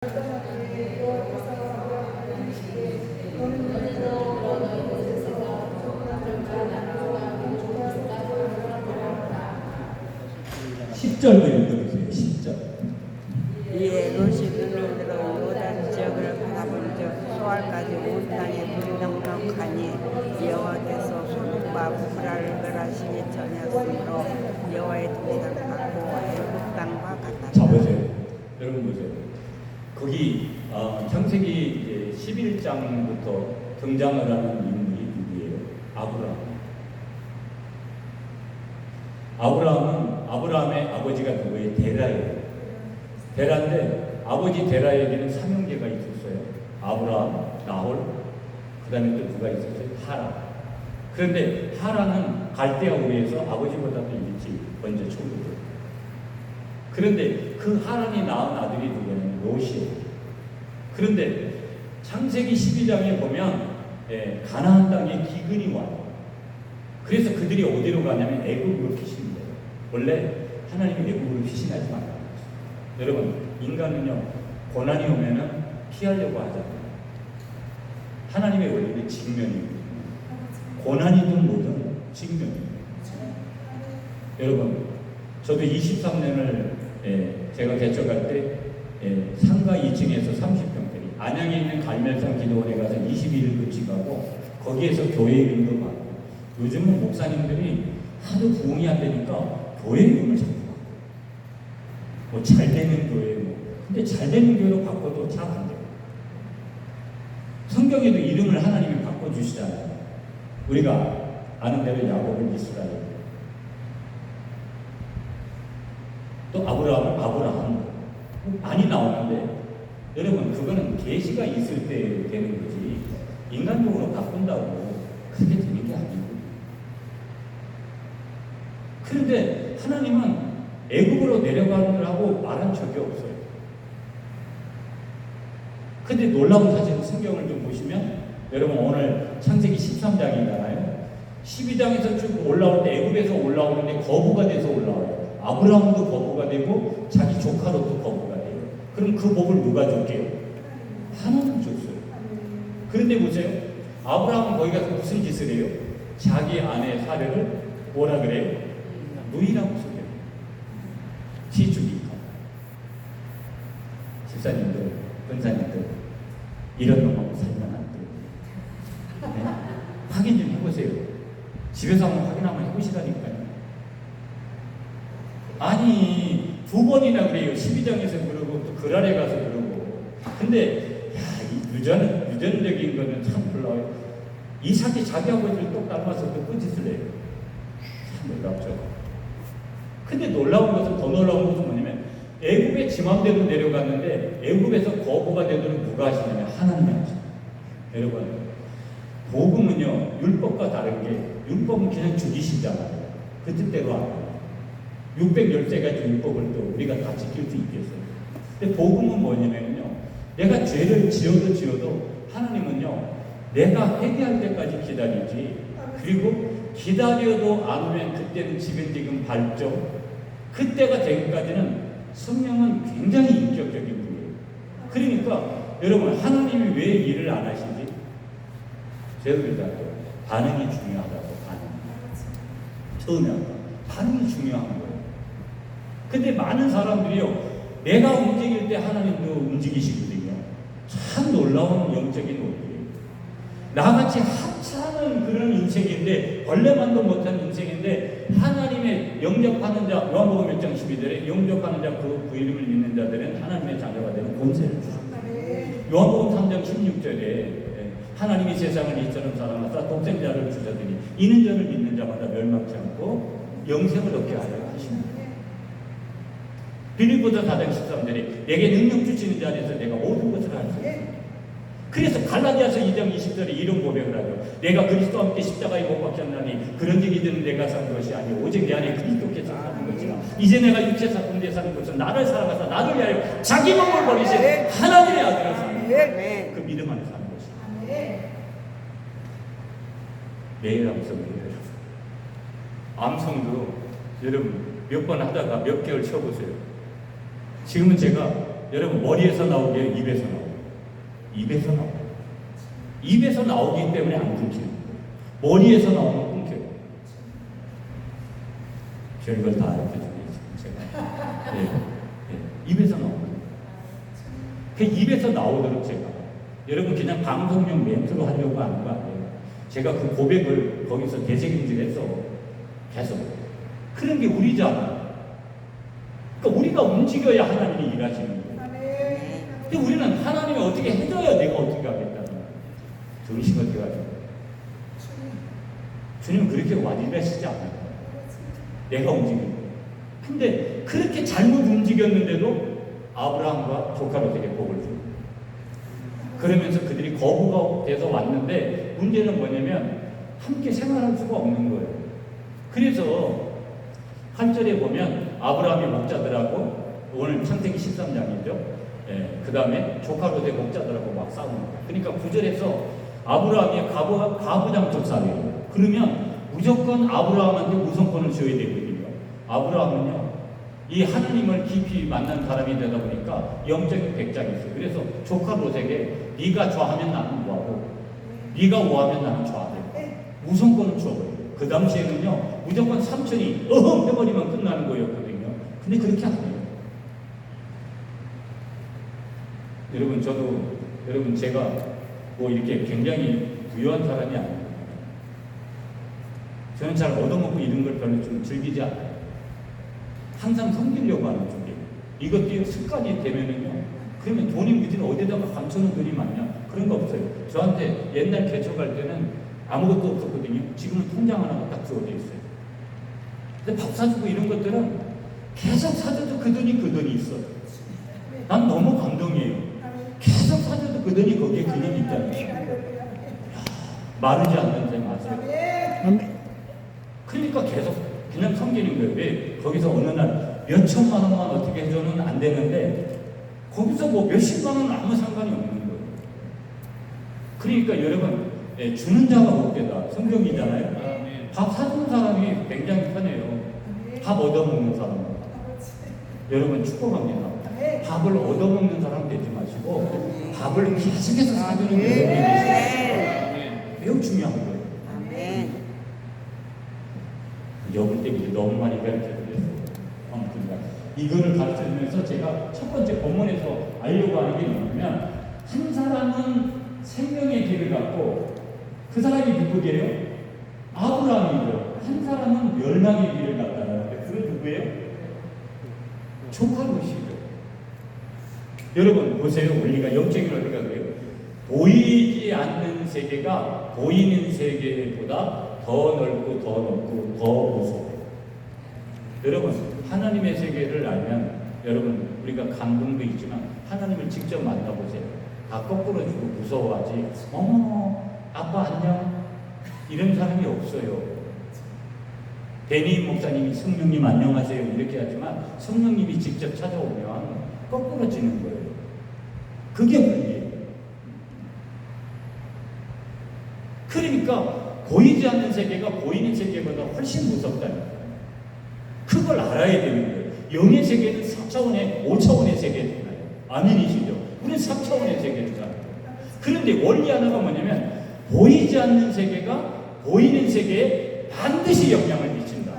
10절도 읽어주세요. 10절. 이에 롯이 눈을 들어 요단 지역을 바라본 적 소알까지 온 땅에 불이 넉넉하니 여호와께서 소돔과 고모라를 멸하심이 전이었으므로 여호와의 동산을 받고 애굽 땅과 같았다. 자 보세요. 여러분 보세요. 거기 창세기 11장부터 등장을 하는 인물이 누구예요? 아브라함의 아버지가 누구예요? 데라예요. 데라인데 아버지 데라에게는 삼형제가 있었어요. 아브라함, 나홀, 그 다음에 또 누가 있었어요? 하란. 그런데 하란은 갈대아 우리에서 아버지보다도 일찍 먼저 초국을. 그런데 그 하란이 낳은 아들이 누구냐면 롯이에요. 그런데 창세기 12장에 보면 가나안 땅에 기근이 와요. 그래서 그들이 어디로 가냐면 애굽으로 피신대요. 원래 하나님이 애굽으로 피신하지 말라고 했어요. 여러분, 인간은요 고난이 오면은 피하려고 하잖아요. 하나님의 원리는 직면이거든요. 고난이든 뭐든 직면이에요. 여러분, 저도 23년을 제가 개척할 때 상가 2층에서 30평짜리 안양에 있는 갈멜산 기도원에 가서 21일 금식하고 거기에서 교회 이름도 받고, 요즘은 목사님들이 하도 부흥이 안 되니까 교회 이름을 자꾸 바꿔요. 뭐 잘 되는 교회 근데 잘 되는 교회로 바꿔도 잘 안 돼요. 성경에도 이름을 하나님이 바꿔주시잖아요. 우리가 아는 대로 야곱은 이스라엘, 또 아브라함 많이 나오는데, 여러분 그거는 계시가 있을 때 되는 거지 인간적으로 바꾼다고 그렇게 되는 게 아니고. 그런데 하나님은 애굽으로 내려가라고 말한 적이 없어요. 근데 놀라운 사실은 성경을 좀 보시면, 여러분 오늘 창세기 13장이잖아요. 12장에서 쭉 올라올 때 애굽에서 올라오는데 거부가 돼서 올라와요. 아브라함도 거부가 되고 자기 조카로도 거부가 돼요. 그럼 그 복을 누가 줄게요? 하나님 줬어요. 그런데 보세요. 아브라함은 거기 가서 무슨 짓을 해요? 자기 아내 사례를 뭐라 그래요? 누이라고 소개해요. 시주니까. 집사님들, 권사님들, 이런 놈하고 살면 안 돼요. 네? 확인 좀 해보세요. 집에서 한번 확인 한번 해보시라니까요. 아니, 2번이나 그래요. 12장에서 그러고 또 그랄에 가서 그러고. 근데 이 유전적인 거는 참 놀라워요. 이삭이 자기 아버지를 똑 닮아서 또 끄짓을 해요. 참 놀랍죠. 근데 놀라운 것은, 더 놀라운 것은 뭐냐면, 애굽에 지 맘대로 내려갔는데 애굽에서 거부가 되도록 누가 하시냐면 하나님이 하시죠. 여러분, 복음은요 율법과 다른 게, 율법은 그냥 죽이시잖아요. 그 뜻대로 안 해요. 613가지 율법을 또 우리가 다 지킬 수 있겠어요. 근데 복음은 뭐냐면요, 내가 죄를 지어도 하나님은요 내가 회개할 때까지 기다리지, 그리고 기다려도 안 오면 그때는 지금 발정, 그때가 되기까지는 성령은 굉장히 인격적인 분이에요. 그러니까 여러분, 하나님이 왜 일을 안 하시지? 제가 그랬다고 반응이 중요하다고. 처음에 반응이 중요한 거예요. 근데 많은 사람들이요, 내가 움직일 때 하나님도 움직이시거든요. 참 놀라운 영적인 원리예요. 나같이 하찮은 그런 인생인데, 벌레만도 못한 인생인데, 하나님의 영접하는 자, 요한복음 1장 12절에 영접하는 자, 그 이름을 믿는 자들은 하나님의 자녀가 되는 권세를 주셨다. 요한복음 3장 16절에 하나님이 세상을 이처럼 사랑하사 독생자를 주셨더니 이는 저를 믿는 자마다 멸망치 않고 영생을 얻게 하려 하십니다. 빌립보서 4장 13절에 내게 능력 주시는 자리에서 내가 모든 것을 할 수 있습니다. 그래서 갈라디아서 2장 20절에 이런 고백을 하죠. 내가 그리스도와 함께 십자가에 못 박혔나니 그런즉 이제는 내가 산 것이 아니오 오직 내 안에 그리스도께서 사는 것이라. 이제 내가 육체 사건에 사는 것은 나를 사랑하사 나를 위하여 자기 몸을 버리신 하나님의 아들을 사는 것, 그 믿음 안에 사는 것이다. 매일 암송을 해요. 암송도 여러분 몇 번 하다가 몇 개월 쉬어보세요. 지금은 제가 여러분 머리에서 나오게요? 입에서 나오게요? 입에서 나오게요. 입에서 나오기 때문에 안 끊겨요. 머리에서 나오면 끊겨요. 별걸 다 알려주고 제가. 예, 예. 입에서 나오는 그 입에서 나오도록 제가 여러분 그냥 방송용 멘트로 하려고 하는 거 아니에요. 제가 그 고백을 거기서 되새김질해서 계속 그런 게 우리잖아. 그러니까 우리가 움직여야 하나님이 일하시는 거예요. 근데 우리는 하나님이 어떻게 해줘야 내가 어떻게 하겠다는 거예요. 들으시면 어떻게 하죠? 주님은 그렇게 완일하시지 않아요. 내가 움직이는 거예요. 근데 그렇게 잘못 움직였는데도 아브라함과 조카로에게 복을 줍니다. 그러면서 그들이 거부가 돼서 왔는데 문제는 뭐냐면 함께 생활할 수가 없는 거예요. 그래서 8절에 보면 아브라함의 목자들하고 오늘 창세기 13장이죠. 예, 그 다음에 조카로의 목자들하고 막 싸웁니다. 그러니까 9절에서 아브라함이 가부장적 싸움이에요. 그러면 무조건 아브라함한테 우선권을 줘야 되거든요. 아브라함은요, 이 하나님을 깊이 만난 사람이 되다 보니까 영적인 백장이 있어요. 그래서 조카 롯에게 네가 좌하면 나는 우하고 네가 우하면 나는 좌하되 우선권을 줘버려요. 그 당시에는요 무조건 삼촌이 어흥 해버리면 끝나는 거였거든요. 근데 그렇게 안 해요. 여러분 제가 뭐 이렇게 굉장히 부유한 사람이 아니에요. 저는 잘 얻어먹고 이런 걸 별로 좀 즐기지 않아요. 항상 섬기려고 하는 쪽이에요. 이것도 습관이 되면은요, 그러면 돈이 무지는 어디다가 감춰놓은 돈이 많냐? 그런 거 없어요. 저한테 옛날 개척할 때는 아무것도 없었거든요. 지금은 통장 하나가 딱 주어져 있어요. 근데 밥 사주고 이런 것들은 계속 사줘도 그 돈이 있어. 난 너무 감동이에요. 계속 사줘도 그 돈이 거기에 그냥 있다는 거예요. 마르지 않는 셈 아세요? 그러니까 계속 그냥 섬기는 거예요. 왜? 거기서 어느 날 몇 천만 원만 어떻게 해줘는 안 되는데 거기서 뭐 몇십만 원은 아무 상관이 없는 거예요. 그러니까 여러분 주는 자가 복되다. 성경이잖아요. 밥 사주는 사람이 굉장히 편해요. 밥 얻어먹는 사람. 여러분 축복합니다. 밥을 얻어먹는 사람 되지 마시고 밥을 계속해서 사주는 여러분이 되세요. 매우 중요한 거예요. 여분 때문에 너무 많이 가르쳐드렸어요. 이거를 가르쳐주면서 제가 첫 번째 본문에서 알려고 하는 게 뭐냐면 한 사람은 생명의 길을 갖고 그 사람이 누구예요? 아브라함이죠. 한 사람은 멸망의 길을 갔다는데 그건 누구예요? 조카 롯이죠. 여러분 보세요. 우리가 영적인 원리가 그래요. 보이지 않는 세계가 보이는 세계보다 더 넓고 더 높고 더 무서워요. 여러분 하나님의 세계를 알면 여러분 우리가 감동도 있지만 하나님을 직접 만나보세요. 다 거꾸로 주고 무서워하지. 어머 아빠 안녕 이런 사람이 없어요. 데니 목사님이 성령님 안녕하세요 이렇게 하지만 성령님이 직접 찾아오면 거꾸로지는 거예요. 그게 문제예요. 그러니까 보이지 않는 세계가 보이는 세계보다 훨씬 무섭다니까. 그걸 알아야 되는 거예요. 영의 세계는 4차원의 5차원의 세계잖아요. 아멘이시죠? 우리는 3차원의 세계잖아요. 그런데 원리 하나가 뭐냐면 보이지 않는 세계가 보이는 세계에 반드시 영향을 미친다.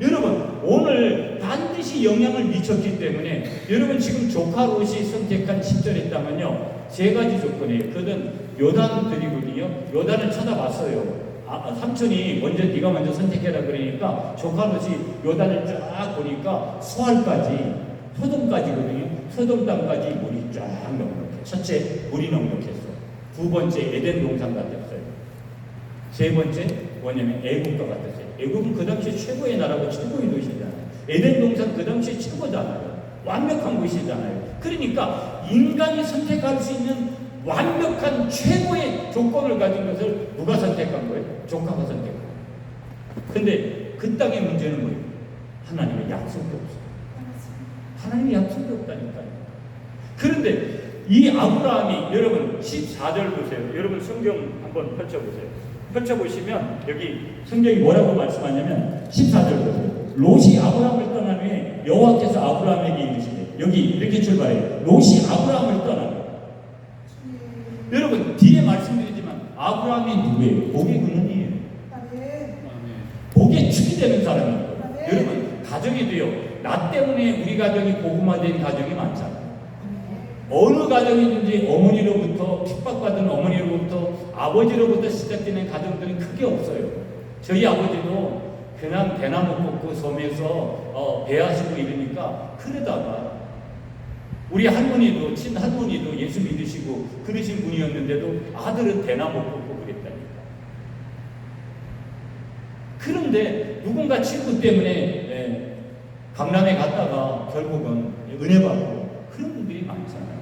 여러분 오늘 반드시 영향을 미쳤기 때문에 여러분 지금 조카 롯이 선택한 10절에 있다면요 3가지 조건이에요. 그건 요단들이거든요. 요단을 찾아봤어요. 삼촌이 네가 먼저 선택해라 그러니까 조카 롯이 요단을 쫙 보니까 수알까지 소돔까지거든요. 소돔 땅까지 물이 쫙 넉넉해. 첫째 물이 넉넉했어. 두 번째 에덴 동산 같았어요. 세 번째 뭐냐면 애국과 같았어요. 애국은 그 당시 최고의 나라고 최고의 도시잖아요. 에덴 동산 그 당시 최고잖아요. 완벽한 곳이잖아요. 그러니까 인간이 선택할 수 있는 완벽한 최고의 조건을 가진 것을 누가 선택한 거예요? 조카가 선택한 거예요. 근데 그 땅의 문제는 뭐예요? 하나님의 약속이 없어요. 하나님의 약속이 없다니까요. 그런데 이 아브라함이 여러분 14절 보세요. 여러분 성경 한번 펼쳐보세요. 펼쳐보시면 여기 성경이 뭐라고 말씀하냐면 14절 보세요. 롯이 아브라함을 떠난 후에 여호와께서 아브라함에게 이르시되 여기 이렇게 출발해요. 롯이 아브라함을 떠나요. 여러분 뒤에 말씀드리지만 아브라함이 누구예요? 복의 근원이에요. 복의 축이 되는 사람이에요. 여러분 가정에도요. 나 때문에 우리 가정이 복음화된 가정이 많잖아요. 어느 가정이든지 어머니로부터 핍박받은 어머니로부터 아버지로부터 시작되는 가정들은 크게 없어요. 저희 아버지도 그냥 대나무 꽂고 섬에서 배하시고 이러니까 그러다가 우리 할머니도 친할머니도 예수 믿으시고 그러신 분이었는데도 아들은 대나무 꽂고 그랬다니까. 그런데 누군가 친구 때문에 강남에 갔다가 결국은 은혜 받고 그런 분들이 많잖아요.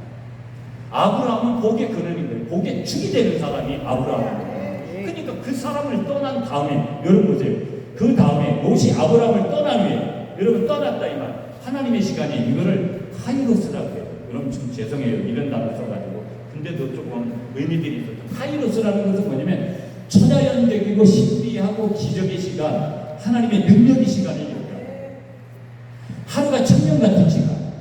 아브라함은 복의 근원인 거예요. 복의 축이 되는 사람이 아브라함이에요. 그러니까 그 사람을 떠난 다음에 여러분 보세요. 그 다음에 롯이 아브라함을 떠난 후에 여러분 떠났다 이 말. 하나님의 시간에 이거를 카이로스라고 해요. 여러분 좀 죄송해요. 이런 단어 써가지고. 근데도 조금 의미들이 있어요. 카이로스라는 것은 뭐냐면 초자연적이고 신비하고 기적의 시간, 하나님의 능력의 시간이에요. 하루가 1000년 같은 시간.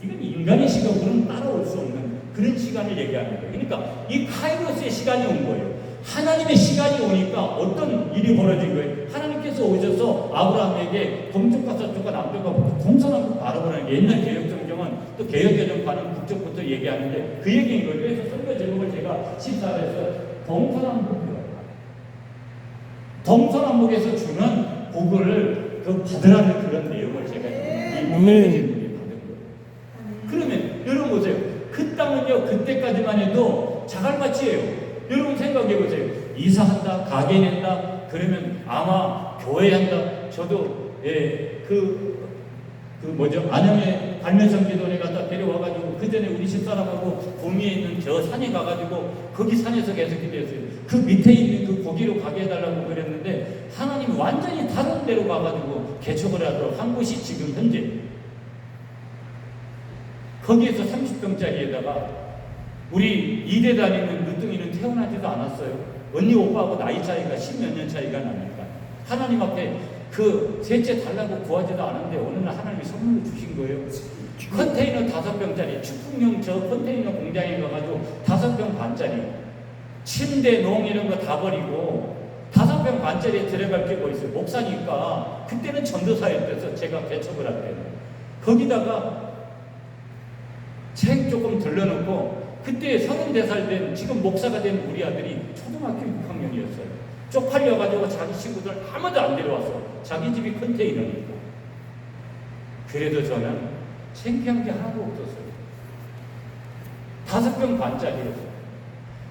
이건 인간의 시간으로는 따라올 수 없는 그런 시간을 얘기하는 거예요. 그러니까 이 카이로스의 시간이 온 거예요. 하나님의 시간이 오니까 어떤 일이 벌어진 거예요. 하나님께서 오셔서 아브라함에게 동쪽과 서쪽과 남쪽과 동서남북 바라보라는 게 옛날 개혁성경은 또 개혁개정판은 북쪽부터 얘기하는데 그 얘기인 거예요. 그래서 설교 제목을 제가 14에서 동서남북에서 주는 복을 받으라는 그런 내용을 제가 받은 거예요. 그러면 여러분 보세요. 그 땅은요 그때까지만 해도 자갈밭이에요. 여러분 생각해 보세요. 이사한다, 가게 낸다, 그러면 아마 교회 한다. 저도 안양에 발면성 기도원에 갔다 데려와가지고 그 전에 우리 집사람하고 구미에 있는 저 산에 가가지고 거기 산에서 계속 기도했어요. 그 밑에 있는 그 거기로 가게 해달라고 그랬는데 하나님이 완전히 다른 데로 가가지고 개척을 하도록 한 곳이 지금 현재 거기에서 30평짜리에다가 우리 이대 다니는 늦둥이는 태어나지도 않았어요. 언니 오빠하고 나이 차이가 10몇 년 차이가 나니까 하나님 앞에 그 셋째 달라고 구하지도 않았는데 어느 날 하나님이 선물로 주신 거예요. 컨테이너 5병짜리 축풍용 저 컨테이너 공장에 가가지고 5병 반짜리 침대 농 이런 거 다 버리고 5병 반짜리에 들어갈 게 뭐 있어요. 목사니까 그때는 전도사였대서 제가 개척을 할 때는 거기다가 책 조금 들러놓고 그때 34살 된 지금 목사가 된 우리 아들이 초등학교 6학년이었어요. 쪽팔려가지고 자기 친구들 아무도 안 데려왔어. 자기 집이 컨테이너니까. 그래도 저는 창피한 게 하나도 없었어요. 5병 반짜리였어요.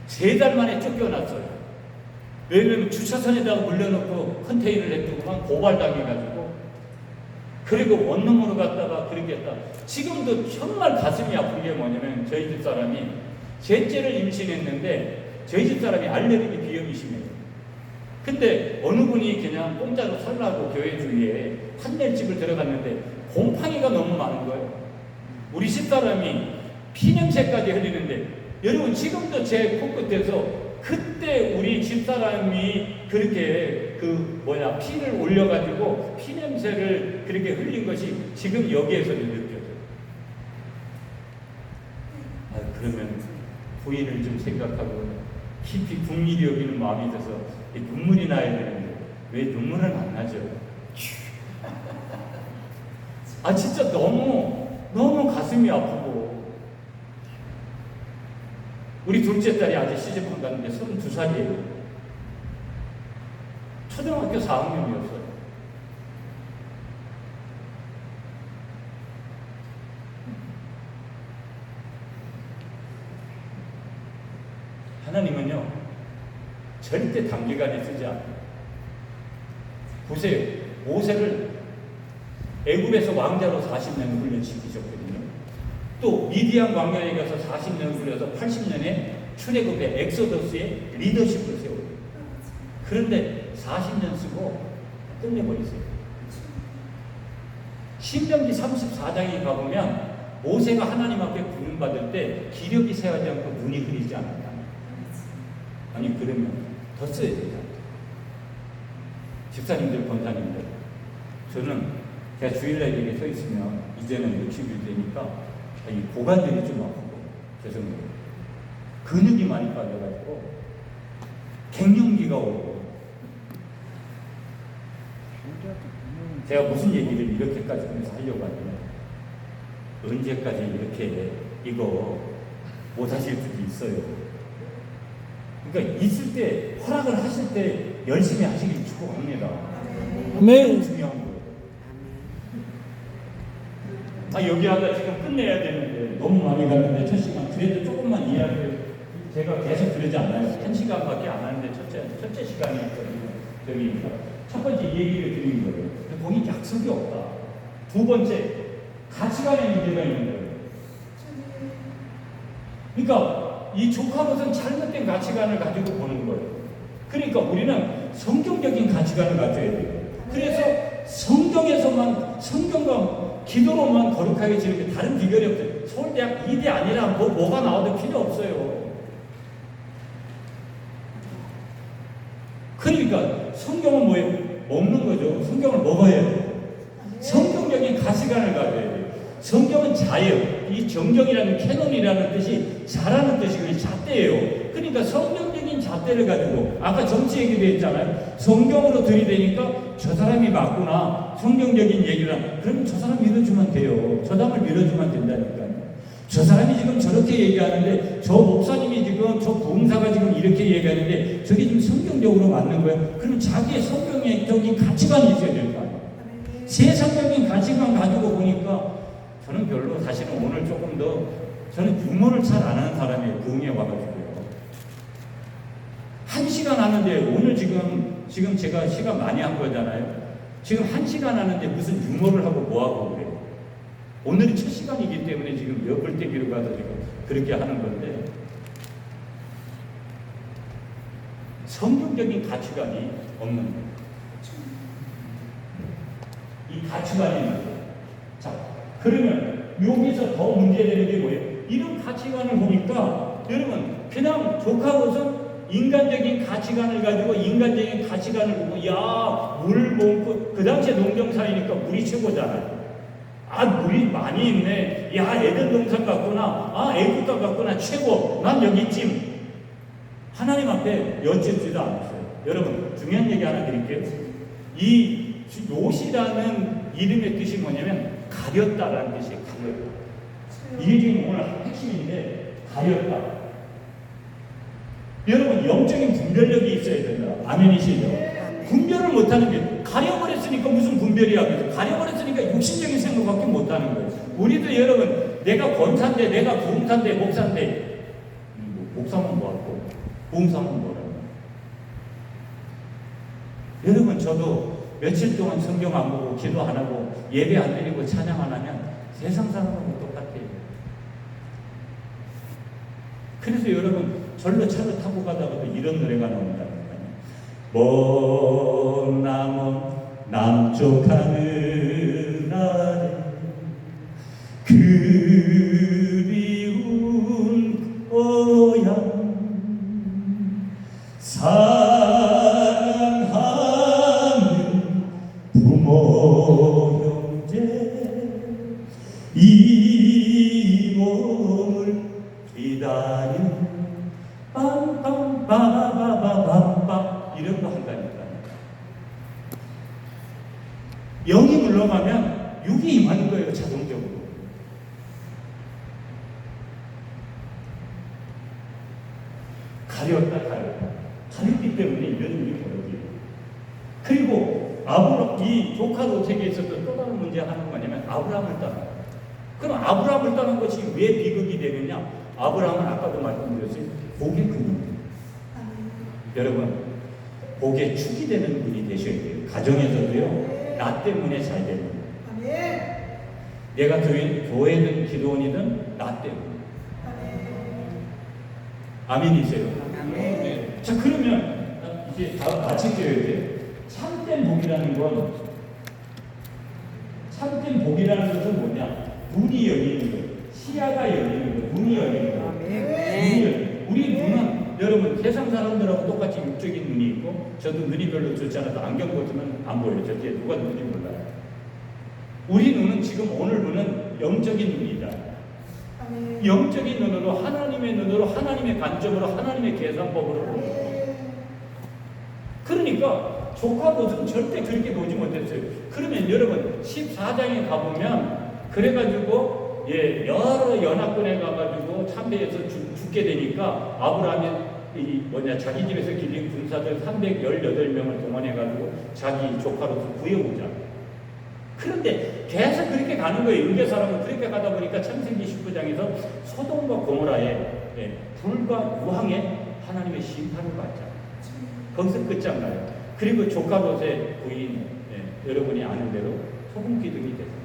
3달 만에 쫓겨났어요. 왜냐면 주차선에다가 물려놓고 컨테이너를 냅두고만 고발당해가지고 그리고 원룸으로 갔다가 그렇게 했다. 지금도 정말 가슴이 아픈 게 뭐냐면 저희 집 사람이 셋째를 임신했는데 저희 집 사람이 알레르기 비염이 심해요. 근데 어느 분이 그냥 공짜로 살라고 교회 주위에 판넬집을 들어갔는데 곰팡이가 너무 많은 거예요. 우리 집사람이 피냄새까지 흘리는데 여러분 지금도 제 코끝에서 그때 우리 집사람이 그렇게 피를 올려가지고 피냄새를 그렇게 흘린 것이 지금 여기에서도 느껴져요. 그러면 부인을 좀 생각하고 깊이 국민이 여기는 마음이 돼서 눈물이 나야 되는데 왜 눈물은 안 나죠? 진짜 너무 가슴이 아프고 우리 둘째 딸이 아직 시집안 갔는데 32살이에요. 초등학교 4학년이었어요. 하나님은요 절대 단기간에 쓰지 않아요. 보세요. 모세를 애굽에서 왕자로 40년 훈련시키셨거든요. 또 미디안 광야에 가서 40년 훈련해서 80년에 출애굽의 엑소더스의 리더십을 세워요. 그런데 40년 쓰고 끝내버리세요. 신명기 34장에 가보면 모세가 하나님 앞에 부름받을 때 기력이 새하지 않고 눈이 흐리지 않았다. 아니 그러면 더 써야 되잖아요. 집사님들, 권사님들, 저는 제가 주일날 이렇게 서 있으면 이제는 60일 되니까 이 고관절이 좀 아프고 죄송해요. 근육이 많이 빠져가지고 갱년기가 오고. 제가 무슨 얘기를 이렇게까지 하면서 하려고 하냐면 언제까지 이렇게 이거 못 하실 수도 있어요. 그러니까 있을 때 허락을 하실 때 열심히 하시길 축복합니다. 아멘. 중요한 거예요. 여기 하다 지금 끝내야 되는데 너무 많이 갔는데 첫 시간 그래도 조금만 이야기를 제가 계속 그러지 않아요. 1시간밖에 안 하는데 첫째 시간이었거든요. 여기 첫 번째 얘기를 드린 거예요. 근데 거기 약속이 없다. 두 번째 가치관의 문제가 있는 거예요. 그러니까 이 족하것은 잘못된 가치관을 가지고 보는 거예요. 그러니까 우리는 성경적인 가치관을 가져야 돼요. 그래서 성경과 기도로만 거룩하게 지는 게 다른 비결이 없어요. 서울대학 2대 아니라 뭐가 나와도 필요 없어요. 그러니까 성경은 뭐예요? 먹는 거죠. 성경을 먹어야 돼요. 성경적인 가치관을 가져야 돼요. 성경은 자예요. 이 정경이라는 캐논이라는 뜻이 자라는 뜻이고 잣대예요. 그러니까 성경적인 잣대를 가지고 아까 정치 얘기도 했잖아요. 성경으로 들이대니까 저 사람이 맞구나. 성경적인 얘기를 그러면 저 사람 믿어주면 돼요. 저 사람을 밀어주면 된다니까요. 저 사람이 지금 저렇게 얘기하는데 저 목사님이 지금 저 부흥사가 지금 이렇게 얘기하는데 저게 지금 성경적으로 맞는 거예요. 그럼 자기의 성경적인 가치관이 있어야 될 거 아니에요. 세상적인 가치관 가지고 보니까 저는 별로 사실은 오늘 조금 더 저는 유머를 잘 안 하는 사람이에요. 부흥에 와가지고요. 1시간 하는데 오늘 지금 제가 시간 많이 한 거잖아요. 지금 1시간 하는데 무슨 유머를 하고 뭐하고 그래요. 오늘이 첫 시간이기 때문에 지금 옆을때기로 가서 지금 그렇게 하는 건데 성경적인 가치관이 없는 거예요. 이 가치관이 있는 거예요. 자, 그러면 여기서 더 문제되는 게 뭐예요? 이런 가치관을 보니까 여러분 그냥 족하고서 인간적인 가치관을 가지고 인간적인 가치관을 보고 물 먹고 그 당시에 농경사회니까 물이 최고잖아요. 물이 많이 있네. 에덴 동산 같구나. 애국가 같구나. 최고. 난 여기쯤. 하나님 앞에 여쭙지도 않았어요. 여러분 중요한 얘기 하나 드릴게요. 이 롯이라는 이름의 뜻이 뭐냐면 가렸다라는 뜻이에요. 가렸다. 이게 지금 오늘 핵심인데 가렸다. 여러분 영적인 분별력이 있어야 된다. 아멘이시죠? 분별을 못하는 게 가려버렸으니까 무슨 분별이야. 가려버렸으니까 육신적인 생각밖에 못하는 거예요. 우리도 여러분 내가 권사인데 내가 부흥사인데 목사인데 목사면 뭐하고 부흥사면 뭐라고. 여러분 저도 며칠 동안 성경 안 보고 기도 안 하고 예배 안 드리고 찬양 안 하면 세상 사람하고 똑같아요. 그래서 여러분 절로 차를 타고 가다가도 이런 노래가 나온다니까요. 먼 남쪽 하늘 아래 그리운 고향 사랑하는 부모 형제 이 몸을 기다려 빰빰빠바바바밤빰 이런 거 한다니까. 영이 물러가면 육이 임하는 거예요. 자동적으로. 가렸다. 가렸기 때문에 이런 일이 벌어져요. 그리고 이 조카 책에 있었던 또 다른 문제 하는 뭐냐면 아브라함을 떠나. 그럼 아브라함을 떠난 것이 왜 비극이 되느냐? 아브라함은 아까도 말씀드렸어요. 복의 근원. 여러분, 복의 축이 되는 분이 되셔야 돼요. 가정에서도요, 나 때문에 잘 되는 거예요. 내가 교회든 기도원이든 나 때문에. 아멘이세요? 아멘. 자, 그러면 이제 같이 껴야 돼요. 참된 복이라는 것은 뭐냐? 눈이 열리는 거예요. 시야가 열리는 거예요. 눈이 열리는 거예요. 우리 눈은 여러분 세상 사람들하고 똑같이 육적인 눈이 있고 저도 눈이 별로 좋지 않아서 안경 벗으면 안 보여요. 저게 누가 누군지 몰라요. 우리 눈은 지금 오늘 눈은 영적인 눈이다. 영적인 눈으로, 하나님의 눈으로, 하나님의 관점으로, 하나님의 계산법으로 보는 거예요. 그러니까 조카로서는 절대 그렇게 보지 못했어요. 그러면 여러분 14장에 가보면 그래가지고 여러 연합군에 가가지고 참배해서 죽게 되니까 아브라함이 자기 집에서 길린 군사들 318명을 동원해가지고 자기 조카로서 구해오자. 그런데 계속 그렇게 가는 거예요. 인계 사람은 그렇게 가다 보니까 창세기 19장에서 소돔과 고모라에 불과 유황에 하나님의 심판을 받자. 거기서 끝장나요. 그리고 조카롯의 부인, 여러분이 아는 대로 소금 기둥이 됐어요.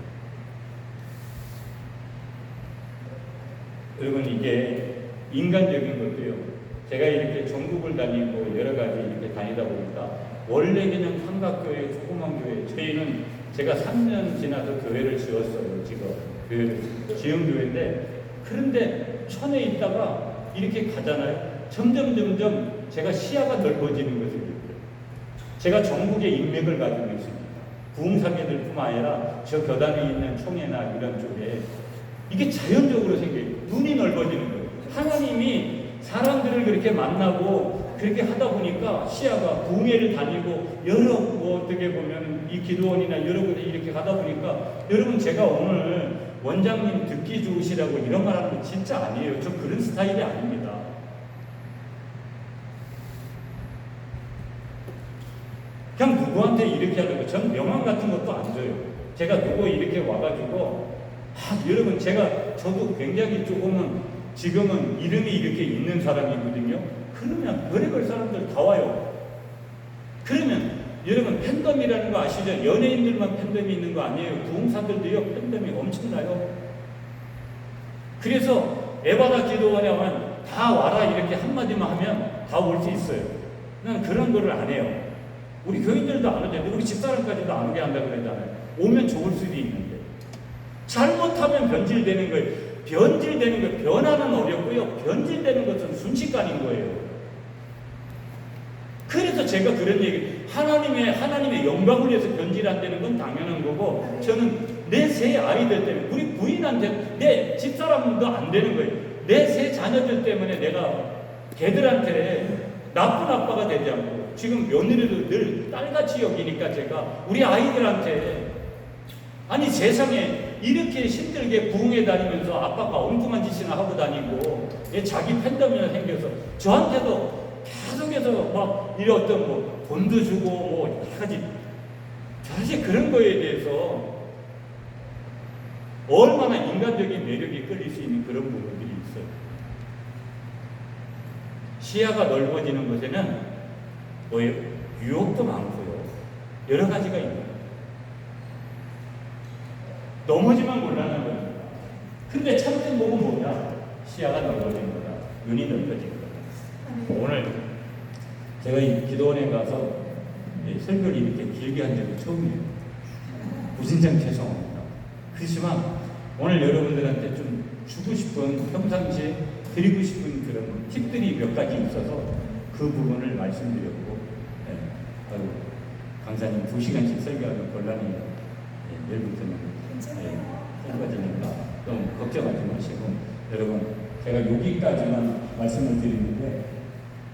여러분, 이게 인간적인 것도요. 제가 이렇게 전국을 다니고 여러 가지 이렇게 다니다 보니까 원래 그냥 삼각교회, 조그만 교회, 저희는 제가 3년 지나서 교회를 지었어요. 지금 교회를 지은 교회인데, 그런데 천에 있다가 이렇게 가잖아요. 점점 제가 시야가 넓어지는 것을 느껴요. 제가 전국의 인맥을 가지고 있습니다. 부흥사계들뿐만 아니라 저 교단에 있는 총회나 이런 쪽에 이게 자연적으로 생겨요. 눈이 넓어지는 거예요. 하나님이 사람들을 그렇게 만나고 그렇게 하다 보니까 시야가 부흥회를 다니고 여러 어떻게 보면 이 기도원이나 여러 곳에 이렇게 가다 보니까 여러분, 제가 오늘 원장님 듣기 좋으시라고 이런 말 하는 거 진짜 아니에요. 저 그런 스타일이 아닙니다. 그냥 누구한테 이렇게 하는 거, 전 명함 같은 것도 안 줘요. 제가 누구 이렇게 와가지고 여러분, 저도 굉장히 조금은 지금은 이름이 이렇게 있는 사람이거든요. 그러면 별의별 사람들 다 와요. 그러면 여러분, 팬덤이라는 거 아시죠? 연예인들만 팬덤이 있는 거 아니에요. 부흥사들도요, 팬덤이 엄청나요. 그래서 에바다 기도원에 오면 다 와라 이렇게 한마디만 하면 다 올 수 있어요. 난 그런 거를 안 해요. 우리 교인들도 안 오는데 우리 집사람까지도 안 오게 한다고 그러잖아요. 오면 좋을 수도 있는데 잘못하면 변질되는 거예요. 변질되는 거, 변화는 어렵고요. 변질되는 것은 순식간인 거예요. 그래서 제가 그런 얘기, 하나님의 영광을 위해서 변질 안 되는 건 당연한 거고, 저는 내 세 아이들 때문에, 우리 부인한테, 내 집사람도 안 되는 거예요. 내 세 자녀들 때문에 내가 걔들한테 나쁜 아빠가 되지 않고, 지금 며느리도 늘 딸같이 여기니까 제가 우리 아이들한테, 아니 세상에 이렇게 힘들게 부흥회 다니면서 아빠가 엉뚱한 짓이나 하고 다니고 자기 팬덤이나 생겨서 저한테도 계속해서 막 이런 어떤 뭐 돈도 주고 뭐 여러 가지, 사실 그런 거에 대해서 얼마나 인간적인 매력이 끌릴 수 있는 그런 부분들이 있어요. 시야가 넓어지는 것에는 뭐예요? 유혹도 많고요. 여러 가지가 있는. 넘어지만 곤란한 겁니다. 근데 참된 복은 뭐냐? 시야가 넓어지는 거다. 눈이 넓어지는 거다. 오늘 제가 이 기도원에 가서 설교를 이렇게 길게 한 적이 처음이에요. 무진장 죄송합니다. 그렇지만 오늘 여러분들한테 좀 주고 싶은, 평상시에 드리고 싶은 그런 팁들이 몇 가지 있어서 그 부분을 말씀드렸고, 강사님 2시간씩 설교하면 곤란히 내일부터는 설교하니까 너무 걱정하지 마시고, 여러분, 제가 여기까지만 말씀을 드리는데,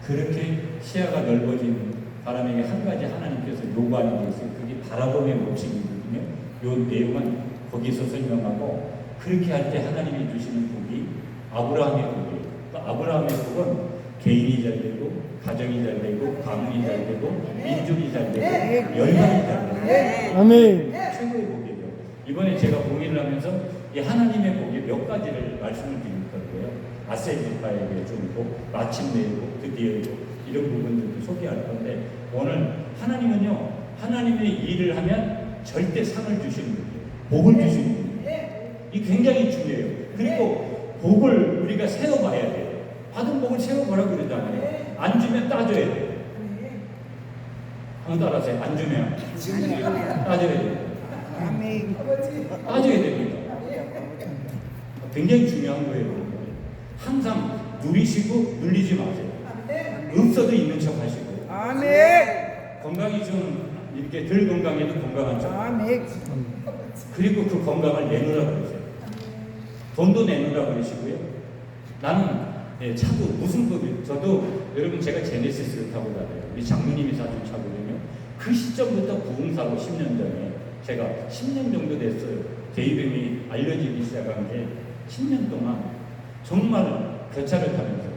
그렇게 시야가 넓어진 사람에게 한 가지 하나님께서 요구하는 게 있어요. 그게 바라봄의 법칙이거든요. 요 내용은 거기서 설명하고, 그렇게 할 때 하나님이 주시는 복이 아브라함의 복이에요. 그러니까 아브라함의 복은 개인이 잘 되고, 가정이 잘 되고, 가문이 잘 되고, 민족이 잘 되고, 열방이 잘 되고, 아멘. 최고의 복이에요. 이번에 제가 공의를 하면서 이 하나님의 복이 몇 가지를 말씀을 드릴 거고요. 아세지파에게 좀 복, 마침내고 드디어고 이런 부분들도 소개할 건데, 오늘 하나님은요, 하나님의 일을 하면 절대 상을 주시는 거예요. 복을 주시는 거예요. 이 굉장히 중요해요. 그리고 복을 우리가 세워봐야 돼요. 받은 복을 세워보라고 그러잖아요. 안 주면 따져야 돼요. 한번 따라하세요. 안 주면 따져야 돼요. 따져야 됩니다. 굉장히 중요한 거예요. 항상 누리시고 눌리지 마세요. 없어도 있는 척 하시고. 건강이 좀 이렇게 덜 건강해도 건강한 척. 그리고 그 건강을 내놓으라고 그러세요. 돈도 내놓으라 그러시고요. 나는 차도 무슨 법이 저도 여러분 제가 제네시스를 타고 다녀요. 우리 장모님이 사준 차거든요. 그 시점부터 부흥사고 10년 전에 제가 10년 정도 됐어요. 제 이름이 알려지기 시작한 게 10년 동안 정말 그 차를 타면서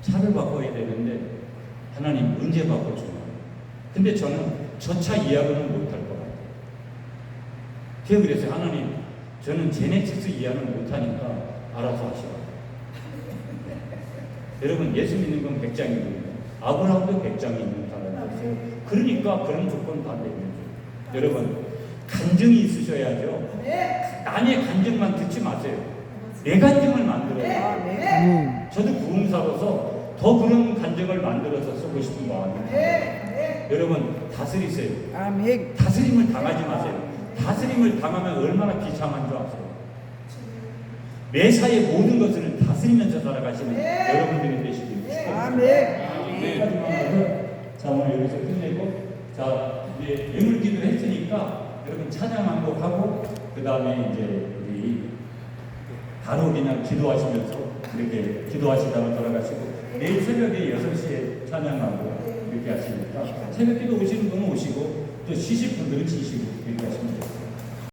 차를 바꿔야 되는데 하나님 언제 바꿔주나. 근데 저는 저 차 이하로는 못할 것 같아요. 제가 그래서 하나님 저는 제네시스 이하는 못하니까 알아서 하시라. 여러분 예수 믿는 건 100장이거든요. 아브라함도 100장이 있는 사람이었어요. 그러니까 그런 조건 다 내면서 여러분 간증이 있으셔야죠. 남의 간증만 듣지 마세요. 내 간증을 만들어요. 저도 부흥사로서 더 그런 간증을 만들어서 쓰고 싶은 마음입니다. 여러분 다스리세요. 아멘. 다스림을 당하지 마세요. 다스림을 당하면 얼마나 비참한 줄 아세요? 매사의 모든 것을 다스리면서 살아가시는 여러분들이 되시길 바랍니다. 자 오늘 여기서 끝내고 자 이제 예물기도 했으니까 여러분 찬양 한 곡 하고 그 다음에 이제 우리 바로 그냥 기도하시면서 이렇게 기도하시다가 돌아가시고 내일 새벽에 6시에 찬양하고 이렇게 하시니까 새벽기도 오시는 분은 오시고 또 쉬실 분들은 쉬시고 이렇게 하시면 됩니다.